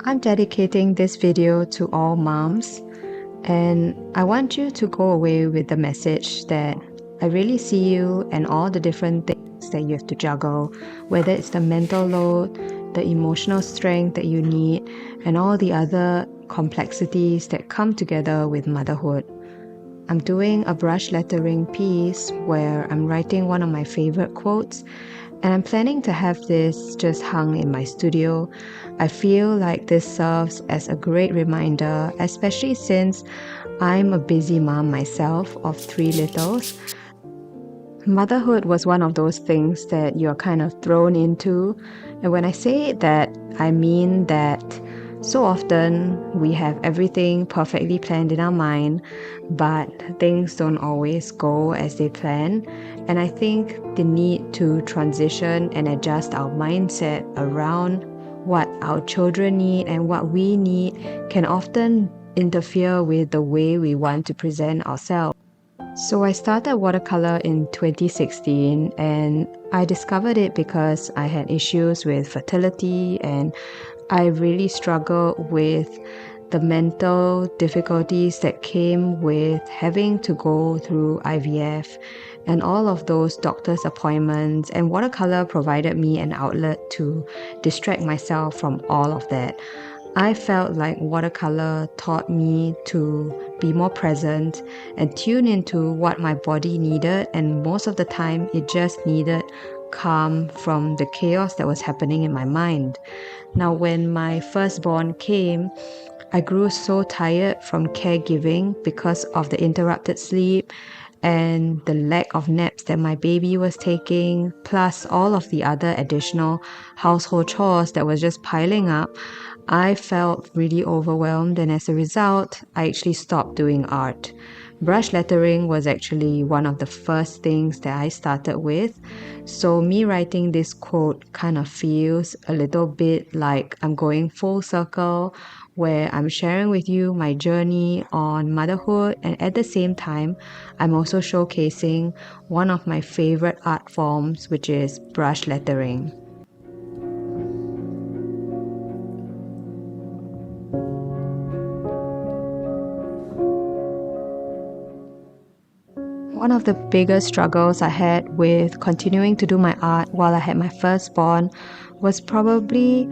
I'm dedicating this video to all moms, and I want you to go away with the message that I really see you and all the different things that you have to juggle, whether it's the mental load, the emotional strength that you need, and all the other complexities that come together with motherhood. I'm doing a brush lettering piece where I'm writing one of my favorite quotes, and I'm planning to have this just hung in my studio. I feel like this serves as a great reminder, especially since I'm a busy mom myself of three littles. Motherhood was one of those things that you're kind of thrown into. And when I say that, I mean that so often we have everything perfectly planned in our mind, but things don't always go as they plan. And I think the need to transition and adjust our mindset around what our children need and what we need can often interfere with the way we want to present ourselves. So I started watercolor in 2016, and I discovered it because I had issues with fertility and I really struggled with the mental difficulties that came with having to go through IVF and all of those doctor's appointments, and watercolor provided me an outlet to distract myself from all of that. I felt like watercolor taught me to be more present and tune into what my body needed, and most of the time it just needed calm from the chaos that was happening in my mind. Now, when my firstborn came, I grew so tired from caregiving because of the interrupted sleep and the lack of naps that my baby was taking, plus all of the other additional household chores that was just piling up. I felt really overwhelmed, and as a result, I actually stopped doing art. Brush lettering was actually one of the first things that I started with. So me writing this quote kind of feels a little bit like I'm going full circle, where I'm sharing with you my journey on motherhood, and at the same time, I'm also showcasing one of my favorite art forms, which is brush lettering. One of the biggest struggles I had with continuing to do my art while I had my firstborn was probably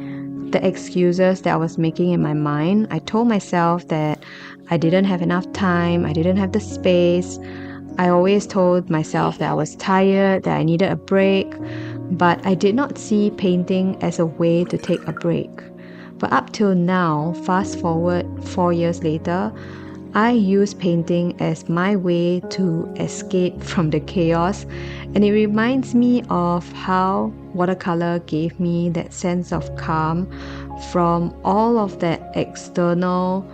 the excuses that I was making in my mind. I told myself that I didn't have enough time, I didn't have the space. I always told myself that I was tired, that I needed a break, but I did not see painting as a way to take a break. But up till now, fast forward 4 years later, I use painting as my way to escape from the chaos, and it reminds me of how watercolor gave me that sense of calm from all of that external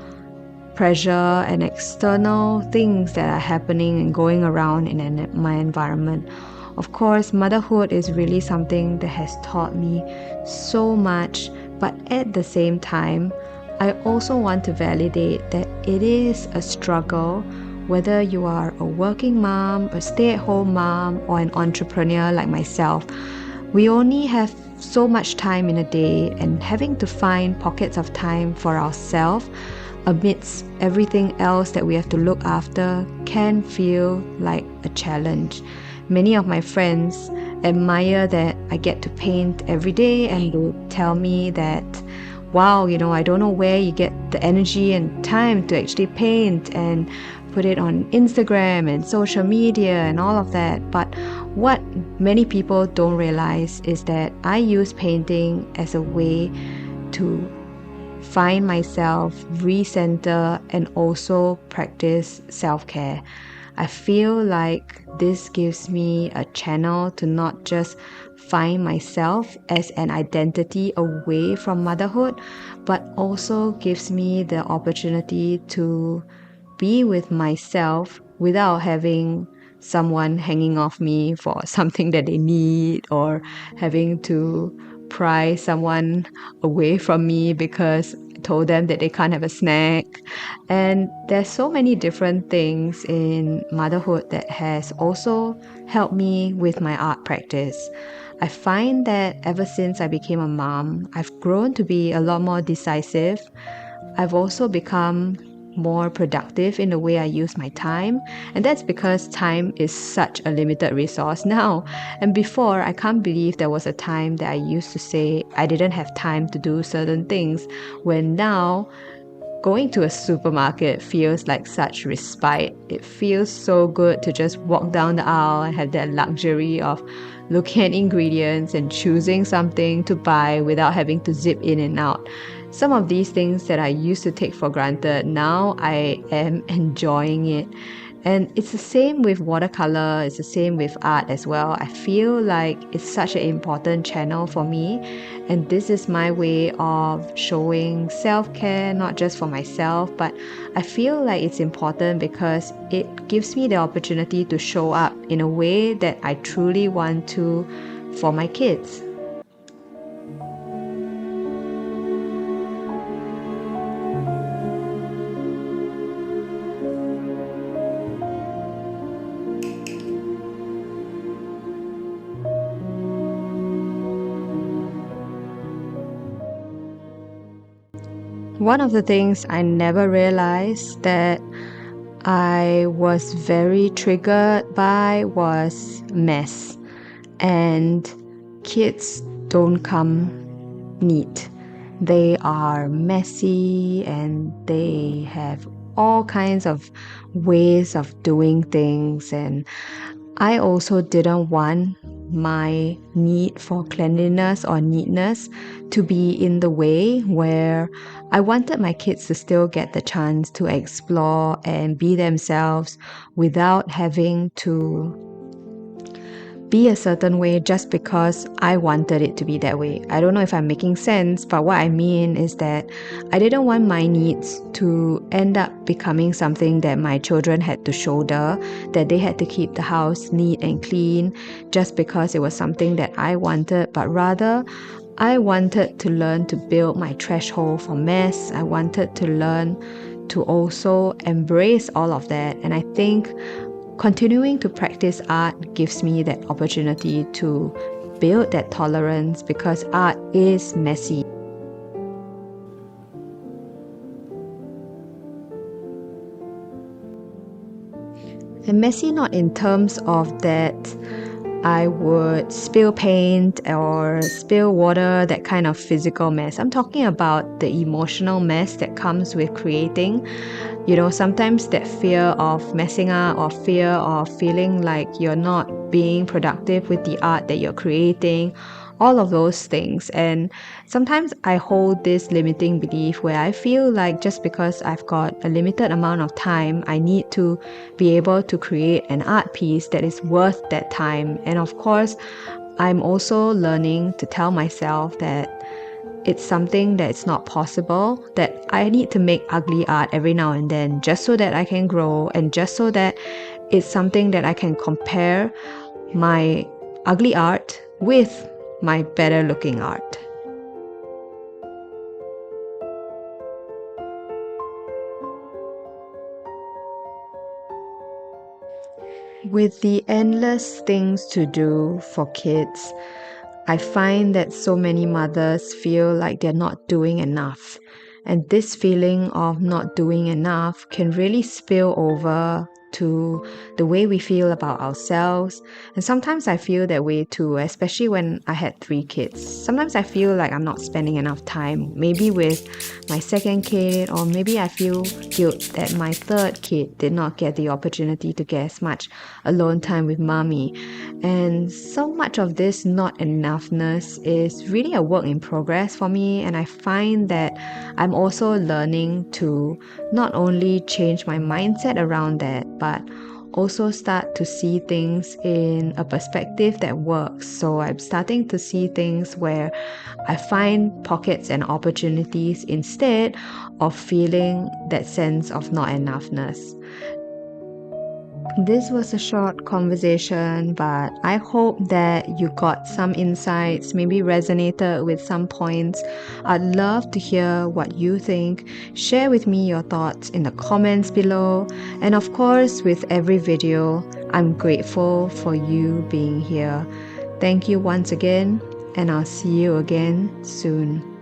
pressure and external things that are happening and going around in my environment. Of course, motherhood is really something that has taught me so much, but at the same time, I also want to validate that it is a struggle, whether you are a working mom, a stay-at-home mom, or an entrepreneur like myself. We only have so much time in a day, and having to find pockets of time for ourselves amidst everything else that we have to look after can feel like a challenge. Many of my friends admire that I get to paint every day, and they tell me that, wow, I don't know where you get the energy and time to actually paint and put it on Instagram and social media and all of that. But what many people don't realize is that I use painting as a way to find myself, recenter, and also practice self-care. I feel like this gives me a channel to not just find myself as an identity away from motherhood, but also gives me the opportunity to be with myself without having someone hanging off me for something that they need, or having to pry someone away from me because I told them that they can't have a snack. And there's so many different things in motherhood that has also helped me with my art practice. I find that ever since I became a mom, I've grown to be a lot more decisive. I've also become more productive in the way I use my time, and that's because time is such a limited resource now. And before, I can't believe there was a time that I used to say I didn't have time to do certain things, when now going to a supermarket feels like such respite. It feels so good to just walk down the aisle and have that luxury of looking at ingredients and choosing something to buy without having to zip in and out. Some of these things that I used to take for granted, now I am enjoying it. And it's the same with watercolor, it's the same with art as well. I feel like it's such an important channel for me, and this is my way of showing self-care, not just for myself, but I feel like it's important because it gives me the opportunity to show up in a way that I truly want to for my kids. One of the things I never realized that I was very triggered by was mess. And kids don't come neat. They are messy and they have all kinds of ways of doing things, and I also didn't want my need for cleanliness or neatness to be in the way, where I wanted my kids to still get the chance to explore and be themselves without having to be a certain way just because I wanted it to be that way. I don't know if I'm making sense, but what I mean is that I didn't want my needs to end up becoming something that my children had to shoulder, that they had to keep the house neat and clean just because it was something that I wanted, but rather I wanted to learn to build my threshold for mess. I wanted to learn to also embrace all of that. And I think continuing to practice art gives me that opportunity to build that tolerance, because art is messy. And messy not in terms of that I would spill paint or spill water, that kind of physical mess. I'm talking about the emotional mess that comes with creating. You know, sometimes that fear of messing up or fear of feeling like you're not being productive with the art that you're creating, all of those things. And sometimes I hold this limiting belief where I feel like just because I've got a limited amount of time, I need to be able to create an art piece that is worth that time. And of course, I'm also learning to tell myself that it's something that's not possible, that I need to make ugly art every now and then just so that I can grow, and just so that it's something that I can compare my ugly art with my better looking art. With the endless things to do for kids, I find that so many mothers feel like they're not doing enough. And this feeling of not doing enough can really spill over to the way we feel about ourselves. And sometimes I feel that way too, especially when I had 3 kids. Sometimes I feel like I'm not spending enough time, maybe with my second kid, or maybe I feel guilt that my 3rd kid did not get the opportunity to get as much alone time with mommy. And so much of this not enoughness is really a work in progress for me, and I find that I'm also learning to not only change my mindset around that, but also start to see things in a perspective that works. So I'm starting to see things where I find pockets and opportunities instead of feeling that sense of not enoughness. This was a short conversation, but I hope that you got some insights, maybe resonated with some points. I'd love to hear what you think. Share with me your thoughts in the comments below. And of course, with every video, I'm grateful for you being here. Thank you once again, and I'll see you again soon.